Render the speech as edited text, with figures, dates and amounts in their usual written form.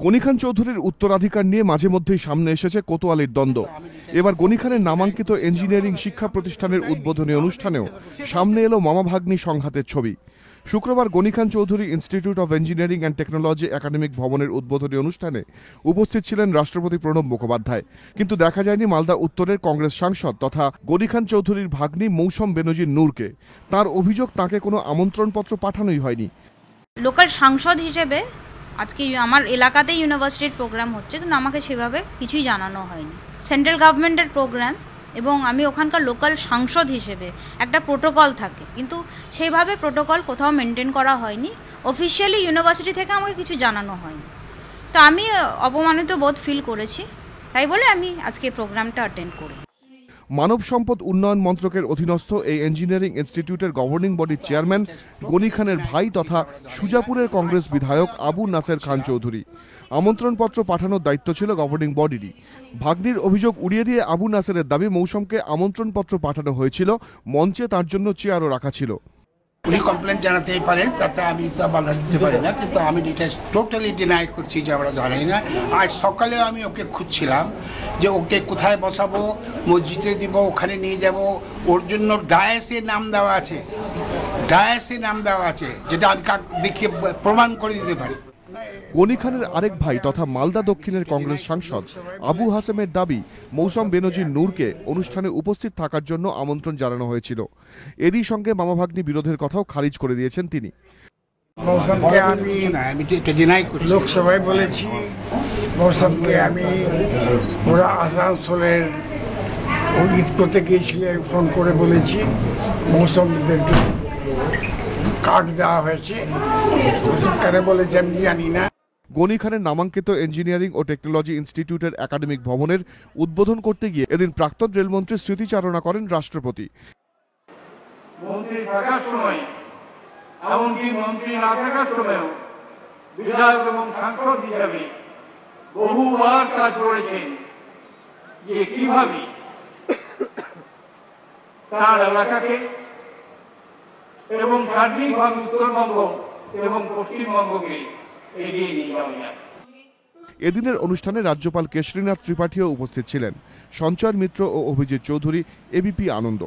গনি খান চৌধুরীর উত্তরাধিকার নিয়ে মাঝে মধ্যেই সামনে এসেছে কোতোয়ালির দ্বন্দ্ব। এবার গনি খানের নামাঙ্কিত ইঞ্জিনিয়ারিং শিক্ষা প্রতিষ্ঠানের উদ্বোধনী অনুষ্ঠানেও সামনে এলো মামা ভাগ্নি সংঘাতের ছবি। শুক্রবার Gani Khan Chowdhury institute of engineering and technology academic ভবনের উদ্বোধনী অনুষ্ঠানে উপস্থিত ছিলেন রাষ্ট্রপতি প্রণব মুখোপাধ্যায়, কিন্তু দেখা যায়নি মালদা উত্তরের কংগ্রেস সাংসদ তথা গনি খান চৌধুরীর ভাগ্নি মৌসম বেনজির নূরকে। তার অভিযোগ, তাকে কোনো আমন্ত্রণপত্র পাঠানোই হয়নি। লোকাল সাংসদ হিসেবে আজকে আমার এলাকাতে ইউনিভার্সিটির প্রোগ্রাম হচ্ছে, কিন্তু আমাকে সেভাবে কিছুই জানানো হয়নি। সেন্ট্রাল গভর্নমেন্টের প্রোগ্রাম এবং আমি ওখানকার লোকাল সাংসদ হিসেবে একটা প্রোটোকল থাকে, কিন্তু সেইভাবে প্রোটোকল কোথাও মেনটেন করা হয়নি। অফিসিয়ালি ইউনিভার্সিটি থেকে আমাকে কিছু জানানো হয়নি, তো আমি অপমানিত বোধ ফিল করেছি, তাই বলে আমি আজকে প্রোগ্রামটা অ্যাটেন্ড করি। মানব সম্পদ উন্নয়ন মন্ত্রকের অধীনস্থ এই ইঞ্জিনিয়ারিং ইনস্টিটিউটের গভর্নিং বডির চেয়ারম্যান গনি খানের ভাই তথা সুজাপুরের কংগ্রেস বিধায়ক আবু নাসের খান চৌধুরী। আমন্ত্রণপত্র পাঠানোর দায়িত্ব ছিল গভর্নিং বডিরই। ভাগ্নির অভিযোগ উড়িয়ে দিয়ে আবু নাসেরের দাবি, মৌসুমকে আমন্ত্রণপত্র পাঠানো হয়েছিল, মঞ্চে তার জন্য চেয়ারও রাখা ছিল। উনি কমপ্লেন জানাতেই পারেন, তাতে আমি তো বাধা দিতে পারি না, কিন্তু আমি এটা টোটালি ডিনাই করছি যে আমরা ধরাই না। আজ সকালে আমি ওকে খুঁজছিলাম যে ওকে কোথায় বসাবো, মসজিদে দিব, ওখানে নিয়ে যাব। ওর জন্য ডায়াসে নাম দেওয়া আছে, ডায়াসে নাম দেওয়া আছে, যেটা আমি দেখিয়ে প্রমাণ করে দিতে পারি। গনি খানের আরেক ভাই তথা মালদা দক্ষিণের কংগ্রেস সাংসদ আবু হাসেমের দাবি, মৌসম বেনজির নূরকে অনুষ্ঠানে উপস্থিত থাকার জন্য আমন্ত্রণ জানানো হয়েছিল। এরই সঙ্গে মামাভাগ্নি বিরোধের কথাও খারিজ করে দিয়েছেন তিনি। মৌসুমকে আমি লোকসভায় বলেছি, মৌসুমকে আমি ওরা আসানসোলের ঈদ করতে গিয়েছিল, ফোন করে বলেছি মৌসুমদেরকে কার্ড দেওয়া হয়েছে, কেন বলেছে আমি জানি না। গনি খানের নামাঙ্কিত ইঞ্জিনিয়ারিং ও টেকনোলজি ইনস্টিটিউটের একাডেমিক ভবনের উদ্বোধন করতে গিয়ে এদিন প্রাক্তন রেলমন্ত্রীর স্মৃতিচারণা করেন রাষ্ট্রপতি। মন্ত্রী থাকার সময়, এমনকি মন্ত্রী না থাকার সময়ও বিধায়ক এবং সাংসদ হিসাবে বহুবার কাজ করেছেন যে কিভাবে তার এলাকাকে এবং সার্বিকভাবে উত্তরবঙ্গ এবং পশ্চিমবঙ্গকে এগিয়ে নিয়ে যাওয়া যায়। এদিনের অনুষ্ঠানে রাজ্যপাল কেশরীনাথ ত্রিপাঠীও উপস্থিত ছিলেন। সঞ্চয় মিত্র ও অভিজিৎ চৌধুরী, এবিপি আনন্দ।